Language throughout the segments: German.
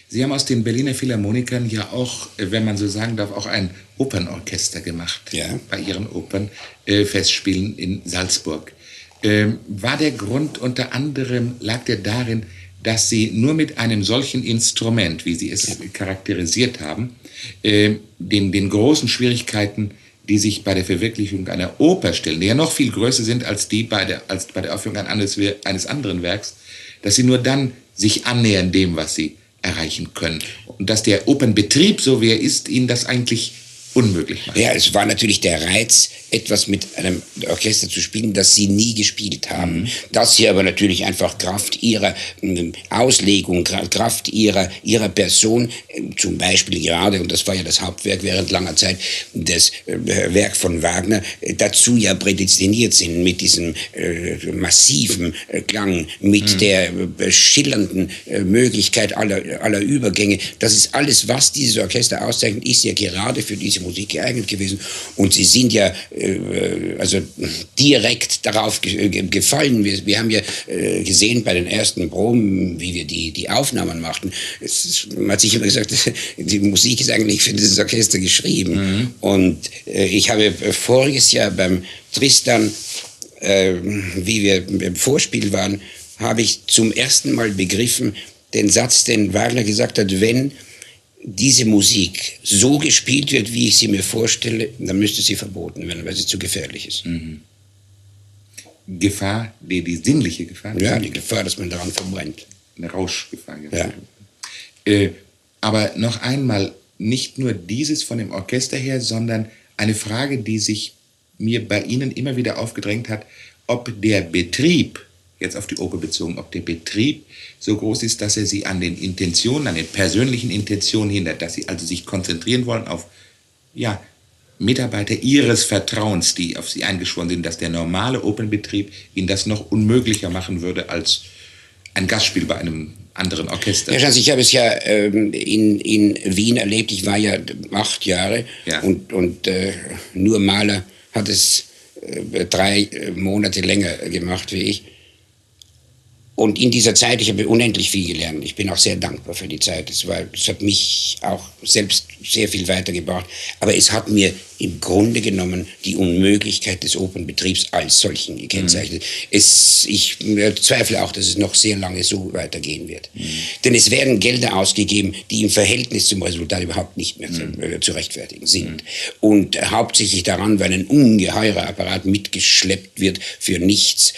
Sie haben aus den Berliner Philharmonikern ja auch, wenn man so sagen darf, auch ein Opernorchester gemacht. Ja. Bei Ihren Opernfestspielen in Salzburg. War der Grund unter anderem, lag der darin, dass Sie nur mit einem solchen Instrument, wie Sie es charakterisiert haben, den großen Schwierigkeiten, die sich bei der Verwirklichung einer Oper stellen, die ja noch viel größer sind als bei der Aufführung eines anderen Werks, dass Sie nur dann sich annähern dem, was Sie erreichen können. Und dass der Opernbetrieb, so wie er ist, Ihnen das eigentlich unmöglich macht. Ja, es war natürlich der Reiz, etwas mit einem Orchester zu spielen, das sie nie gespielt haben. Das sie aber natürlich einfach Kraft ihrer Auslegung, Kraft ihrer Person, zum Beispiel gerade, und das war ja das Hauptwerk während langer Zeit, das Werk von Wagner, dazu ja prädestiniert sind mit diesem massiven Klang, mit der schillernden Möglichkeit aller Übergänge. Das ist alles, was dieses Orchester auszeichnet, ist ja gerade für diese Musik geeignet gewesen. Und sie sind ja also direkt darauf gefallen. Wir haben ja gesehen bei den ersten Proben, wie wir die Aufnahmen machten. Man hat sich immer gesagt, die Musik ist eigentlich für dieses Orchester geschrieben. Und ich habe voriges Jahr beim Tristan, wie wir im Vorspiel waren, habe ich zum ersten Mal begriffen, den Satz, den Wagner gesagt hat: Wenn diese Musik so gespielt wird, wie ich sie mir vorstelle, dann müsste sie verboten werden, weil sie zu gefährlich ist. Gefahr, die sinnliche Gefahr? Ja, die Gefahr, dass man daran verbrennt. Eine Rauschgefahr. Ja. Aber noch einmal, nicht nur dieses von dem Orchester her, sondern eine Frage, die sich mir bei Ihnen immer wieder aufgedrängt hat, ob der Betrieb, jetzt auf die Oper bezogen, ob der Betrieb so groß ist, dass er Sie an den Intentionen, an den persönlichen Intentionen hindert, dass Sie also sich konzentrieren wollen auf Mitarbeiter Ihres Vertrauens, die auf Sie eingeschworen sind, dass der normale Opernbetrieb Ihnen das noch unmöglicher machen würde als ein Gastspiel bei einem anderen Orchester. Ja, ich habe es ja in Wien erlebt. Ich war ja 8 Jahre und nur Mahler hat es 3 Monate länger gemacht wie ich. Und in dieser Zeit, ich habe unendlich viel gelernt. Ich bin auch sehr dankbar für die Zeit. Es hat mich auch selbst sehr viel weitergebracht. Aber es hat mir im Grunde genommen die Unmöglichkeit des Opernbetriebs als solchen gekennzeichnet. Ich zweifle auch, dass es noch sehr lange so weitergehen wird. Denn es werden Gelder ausgegeben, die im Verhältnis zum Resultat überhaupt nicht mehr zu rechtfertigen sind. Und hauptsächlich daran, weil ein ungeheurer Apparat mitgeschleppt wird für nichts.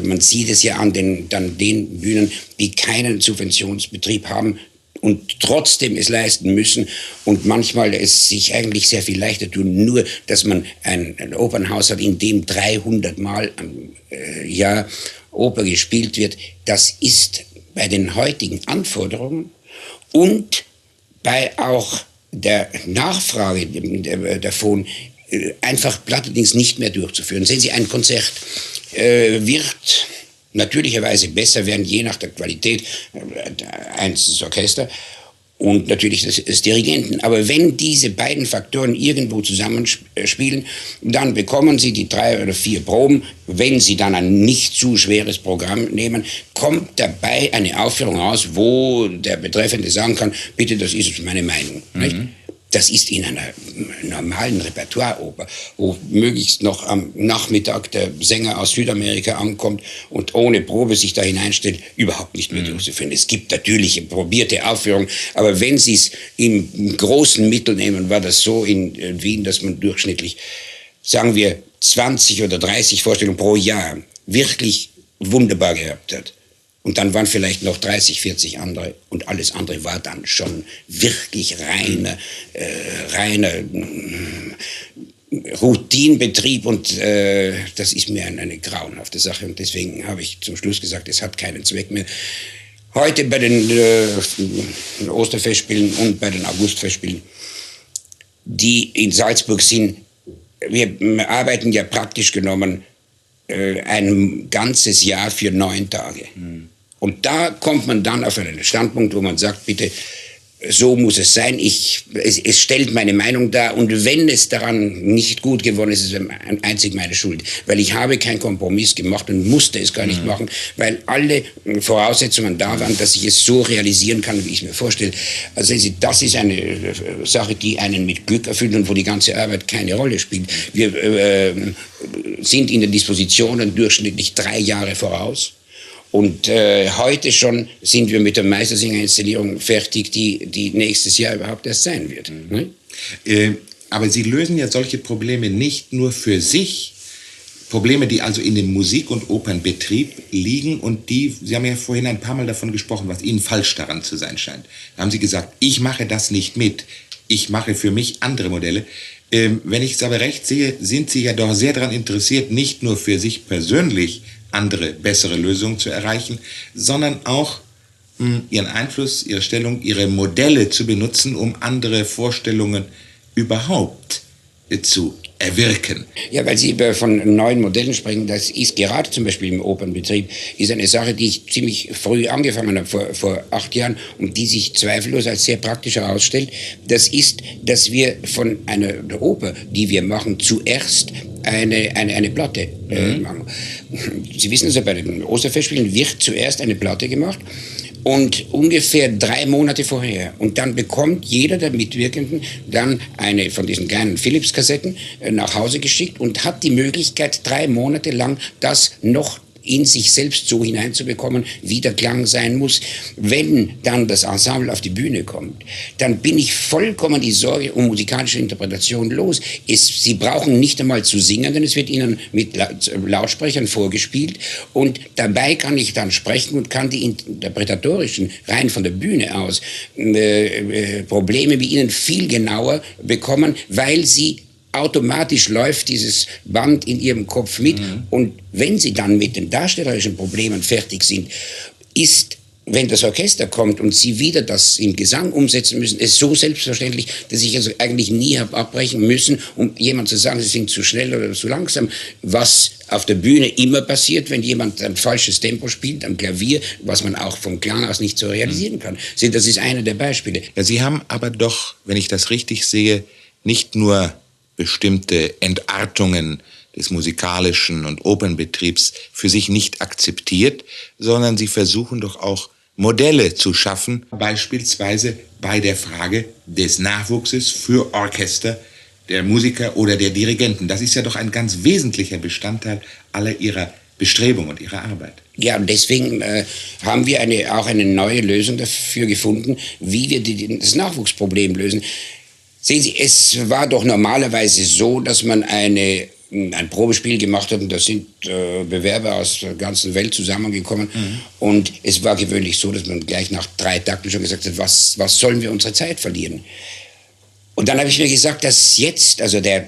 Man sieht es ja an den Bühnen, die keinen Subventionsbetrieb haben und trotzdem es leisten müssen und manchmal es sich eigentlich sehr viel leichter tun, nur dass man ein Opernhaus hat, in dem 300 Mal am Jahr Oper gespielt wird. Das ist bei den heutigen Anforderungen und bei auch der Nachfrage davon einfach platterdings nicht mehr durchzuführen. Sehen Sie, ein Konzert wird natürlicherweise besser werden, je nach der Qualität eines Orchester und natürlich des Dirigenten. Aber wenn diese beiden Faktoren irgendwo zusammenspielen, dann bekommen Sie die 3 oder 4 Proben. Wenn Sie dann ein nicht zu schweres Programm nehmen, kommt dabei eine Aufführung raus, wo der Betreffende sagen kann, bitte, das ist meine Meinung. Nicht? Das ist in einer normalen Repertoireoper, wo möglichst noch am Nachmittag der Sänger aus Südamerika ankommt und ohne Probe sich da hineinstellt, überhaupt nicht mehr durchzuführen. Es gibt natürlich probierte Aufführungen, aber wenn Sie es im großen Mittel nehmen, war das so in Wien, dass man durchschnittlich, sagen wir, 20 oder 30 Vorstellungen pro Jahr wirklich wunderbar gehabt hat. Und dann waren vielleicht noch 30, 40 andere und alles andere war dann schon wirklich reiner Routinenbetrieb und das ist mir eine grauenhafte Sache und deswegen habe ich zum Schluss gesagt, es hat keinen Zweck mehr. Heute bei den Osterfestspielen und bei den Augustfestspielen, die in Salzburg sind, wir arbeiten ja praktisch genommen ein ganzes Jahr für 9 Tage. Und da kommt man dann auf einen Standpunkt, wo man sagt, bitte, so muss es sein. Es stellt meine Meinung dar. Und wenn es daran nicht gut geworden ist, ist es einzig meine Schuld. Weil ich habe keinen Kompromiss gemacht und musste es gar nicht machen, weil alle Voraussetzungen da waren, dass ich es so realisieren kann, wie ich es mir vorstelle. Also sehen Sie, das ist eine Sache, die einen mit Glück erfüllt und wo die ganze Arbeit keine Rolle spielt. Wir sind in den Dispositionen durchschnittlich 3 Jahre voraus. Und heute schon sind wir mit der Meistersinger-Inszenierung fertig, die nächstes Jahr überhaupt erst sein wird. Aber Sie lösen ja solche Probleme nicht nur für sich, Probleme, die also in dem Musik- und Opernbetrieb liegen und die, Sie haben ja vorhin ein paar Mal davon gesprochen, was Ihnen falsch daran zu sein scheint. Da haben Sie gesagt, ich mache das nicht mit, ich mache für mich andere Modelle. Wenn ich es aber recht sehe, sind Sie ja doch sehr daran interessiert, nicht nur für sich persönlich andere, bessere Lösungen zu erreichen, sondern auch Ihren Einfluss, Ihre Stellung, Ihre Modelle zu benutzen, um andere Vorstellungen überhaupt zu erwirken. Ja, weil Sie von neuen Modellen sprechen, das ist gerade zum Beispiel im Opernbetrieb, ist eine Sache, die ich ziemlich früh angefangen habe, vor 8 Jahren, und die sich zweifellos als sehr praktisch herausstellt. Das ist, dass wir von der Oper, die wir machen, zuerst eine Platte machen. Sie wissen also, bei den Osterfestspielen wird zuerst eine Platte gemacht. Und ungefähr 3 Monate vorher. Und dann bekommt jeder der Mitwirkenden dann eine von diesen kleinen Philips-Kassetten nach Hause geschickt und hat die Möglichkeit, 3 Monate lang das noch in sich selbst so hineinzubekommen, wie der Klang sein muss. Wenn dann das Ensemble auf die Bühne kommt, dann bin ich vollkommen die Sorge um musikalische Interpretation los. Sie brauchen nicht einmal zu singen, denn es wird ihnen mit Lautsprechern vorgespielt und dabei kann ich dann sprechen und kann die interpretatorischen, rein von der Bühne aus, Probleme wie ihnen viel genauer bekommen, weil sie automatisch läuft dieses Band in ihrem Kopf mit. Und wenn sie dann mit den darstellerischen Problemen fertig sind, ist, wenn das Orchester kommt und sie wieder das im Gesang umsetzen müssen, ist so selbstverständlich, dass ich also eigentlich nie habe abbrechen müssen, um jemand zu sagen, sie sind zu schnell oder zu langsam, was auf der Bühne immer passiert, wenn jemand ein falsches Tempo spielt am Klavier, was man auch vom Klang aus nicht so realisieren kann. Das ist einer der Beispiele. Ja, Sie haben aber doch, wenn ich das richtig sehe, nicht nur bestimmte Entartungen des musikalischen und Opernbetriebs für sich nicht akzeptiert, sondern Sie versuchen doch auch Modelle zu schaffen, beispielsweise bei der Frage des Nachwuchses für Orchester, der Musiker oder der Dirigenten. Das ist ja doch ein ganz wesentlicher Bestandteil aller Ihrer Bestrebungen und Ihrer Arbeit. Ja, und deswegen haben wir auch eine neue Lösung dafür gefunden, wie wir das Nachwuchsproblem lösen. Sehen Sie, es war doch normalerweise so, dass man ein Probespiel gemacht hat und da sind Bewerber aus der ganzen Welt zusammengekommen. Und es war gewöhnlich so, dass man gleich nach 3 Takten schon gesagt hat, was sollen wir unsere Zeit verlieren? Und dann habe ich mir gesagt, dass jetzt, also der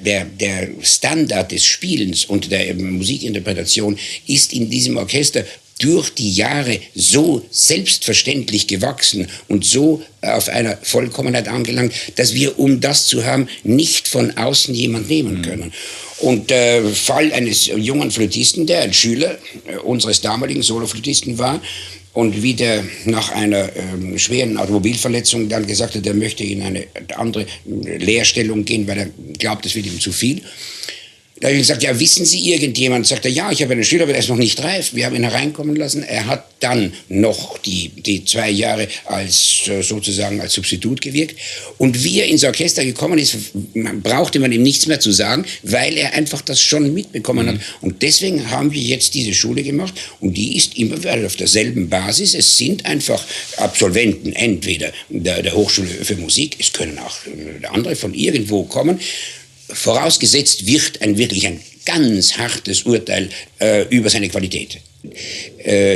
Standard des Spielens und der Musikinterpretation ist in diesem Orchester durch die Jahre so selbstverständlich gewachsen und so auf einer Vollkommenheit angelangt, dass wir, um das zu haben, nicht von außen jemand nehmen können. Und der Fall eines jungen Flötisten, der ein Schüler unseres damaligen Soloflötisten war, und wie der nach einer schweren Automobilverletzung dann gesagt hat, er möchte in eine andere Lehrstellung gehen, weil er glaubt, es wird ihm zu viel. Da habe ich gesagt, ja, wissen Sie irgendjemand? Sagt er, ja, ich habe einen Schüler, aber der ist noch nicht reif. Wir haben ihn hereinkommen lassen. Er hat dann noch die 2 Jahre sozusagen als Substitut gewirkt. Und wie er ins Orchester gekommen ist, brauchte man ihm nichts mehr zu sagen, weil er einfach das schon mitbekommen hat. Und deswegen haben wir jetzt diese Schule gemacht. Und die ist immer auf derselben Basis. Es sind einfach Absolventen, entweder der Hochschule für Musik, es können auch andere von irgendwo kommen. Vorausgesetzt wird wirklich ein ganz hartes Urteil über seine Qualität.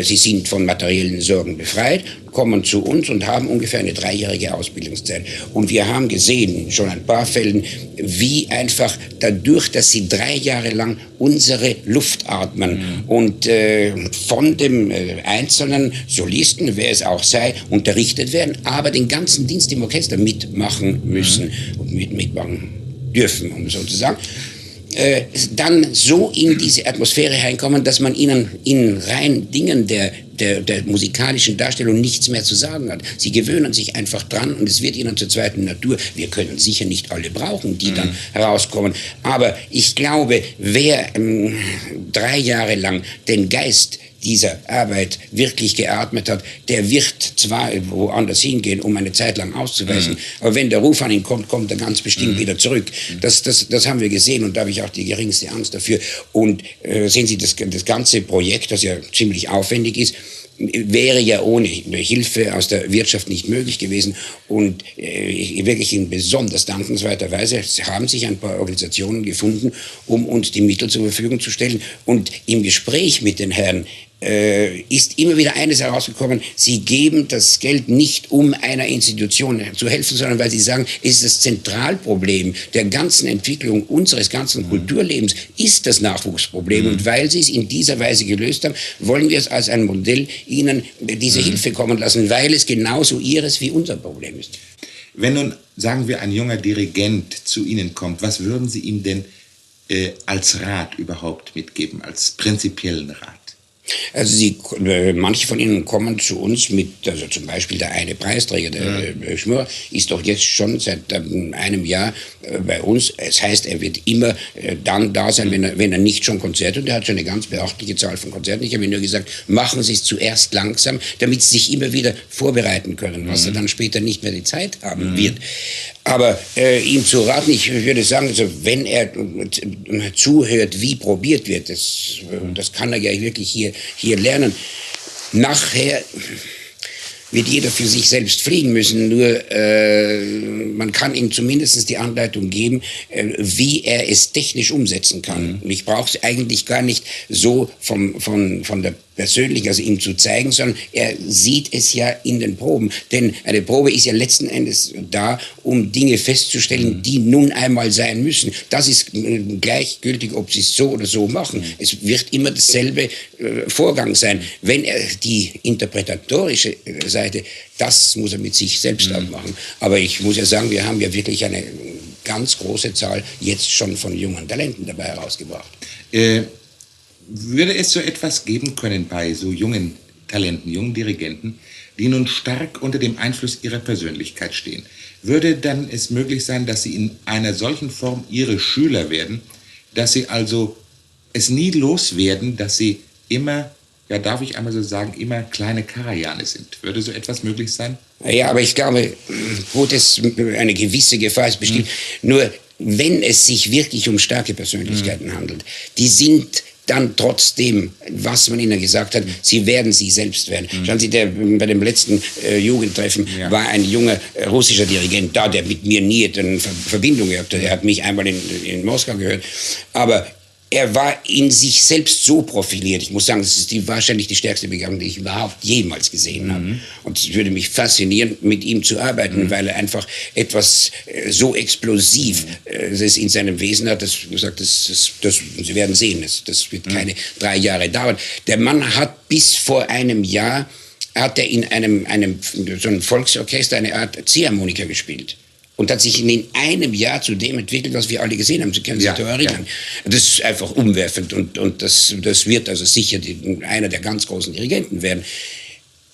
Sie sind von materiellen Sorgen befreit, kommen zu uns und haben ungefähr eine 3-jährige Ausbildungszeit. Und wir haben gesehen, schon ein paar Fällen, wie einfach dadurch, dass sie 3 Jahre lang unsere Luft atmen und von dem einzelnen Solisten, wer es auch sei, unterrichtet werden, aber den ganzen Dienst im Orchester mitmachen müssen und mitmachen dürfen, um so zu sagen, dann so in diese Atmosphäre reinkommen, dass man ihnen in rein Dingen der der musikalischen Darstellung nichts mehr zu sagen hat. Sie gewöhnen sich einfach dran und es wird ihnen zur zweiten Natur. Wir können sicher nicht alle brauchen, die dann herauskommen. Aber ich glaube, wer 3 Jahre lang den Geist dieser Arbeit wirklich geatmet hat, der wird zwar woanders hingehen, um eine Zeit lang auszuweisen, aber wenn der Ruf an ihn kommt, kommt er ganz bestimmt wieder zurück. Das haben wir gesehen und da habe ich auch die geringste Angst dafür. Und sehen Sie, das ganze Projekt, das ja ziemlich aufwendig ist, wäre ja ohne Hilfe aus der Wirtschaft nicht möglich gewesen. Und wirklich in besonders dankenswerter Weise haben sich ein paar Organisationen gefunden, um uns die Mittel zur Verfügung zu stellen. Und im Gespräch mit den Herren ist immer wieder eines herausgekommen: Sie geben das Geld nicht, um einer Institution zu helfen, sondern weil sie sagen, es ist das Zentralproblem der ganzen Entwicklung unseres ganzen Kulturlebens, ist das Nachwuchsproblem. Und weil sie es in dieser Weise gelöst haben, wollen wir es als ein Modell ihnen diese Hilfe kommen lassen, weil es genauso ihres wie unser Problem ist. Wenn nun, sagen wir, ein junger Dirigent zu Ihnen kommt, was würden Sie ihm denn als Rat überhaupt mitgeben, als prinzipiellen Rat? Also manche von ihnen kommen zu uns mit, also zum Beispiel der eine Preisträger, der Schmör, ist doch jetzt schon seit einem Jahr bei uns. Es heißt, er wird immer dann da sein, wenn er nicht schon Konzerte, und er hat schon eine ganz beachtliche Zahl von Konzerten. Ich habe ihm nur gesagt, machen Sie es zuerst langsam, damit Sie sich immer wieder vorbereiten können, was er dann später nicht mehr die Zeit haben wird. Aber ihm zu raten, ich würde sagen, also, wenn er zuhört, wie probiert wird, das kann er ja wirklich hier lernen. Nachher wird jeder für sich selbst fliegen müssen, nur man kann ihm zumindest die Anleitung geben, wie er es technisch umsetzen kann. Und ich brauche es eigentlich gar nicht so von der persönlich, also ihm zu zeigen, sondern er sieht es ja in den Proben. Denn eine Probe ist ja letzten Endes da, um Dinge festzustellen, die nun einmal sein müssen. Das ist gleichgültig, ob sie es so oder so machen. Es wird immer dasselbe Vorgang sein. Wenn er die interpretatorische Seite, das muss er mit sich selbst abmachen. Aber ich muss ja sagen, wir haben ja wirklich eine ganz große Zahl jetzt schon von jungen Talenten dabei herausgebracht. Würde es so etwas geben können bei so jungen Talenten, jungen Dirigenten, die nun stark unter dem Einfluss ihrer Persönlichkeit stehen? Würde dann es möglich sein, dass sie in einer solchen Form ihre Schüler werden, dass sie also es nie loswerden, dass sie immer, ja, darf ich einmal so sagen, immer kleine Karajane sind? Würde so etwas möglich sein? Ja, aber ich glaube, wo das eine gewisse Gefahr ist, bestimmt. Nur wenn es sich wirklich um starke Persönlichkeiten handelt, die sind dann trotzdem, was man ihnen gesagt hat, sie werden sie selbst werden. Schauen Sie, bei dem letzten Jugendtreffen war ein junger russischer Dirigent da, der mit mir nie eine Verbindung gehabt hat. Er hat mich einmal in Moskau gehört, aber er war in sich selbst so profiliert. Ich muss sagen, das ist wahrscheinlich die stärkste Begabung, die ich überhaupt jemals gesehen habe. Und es würde mich faszinieren, mit ihm zu arbeiten, weil er einfach etwas so explosiv in seinem Wesen hat, dass gesagt, Sie werden sehen, das wird keine 3 Jahre dauern. Der Mann hat bis vor einem Jahr in einem so einem Volksorchester eine Art Ziehharmonika gespielt. Und hat sich in einem Jahr zu dem entwickelt, was wir alle gesehen haben. Sie können sich daran erinnern. Ja. Das ist einfach umwerfend und das wird also sicher einer der ganz großen Dirigenten werden.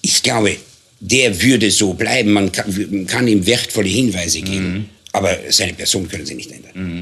Ich glaube, der würde so bleiben. Man kann ihm wertvolle Hinweise geben, aber seine Person können Sie nicht ändern.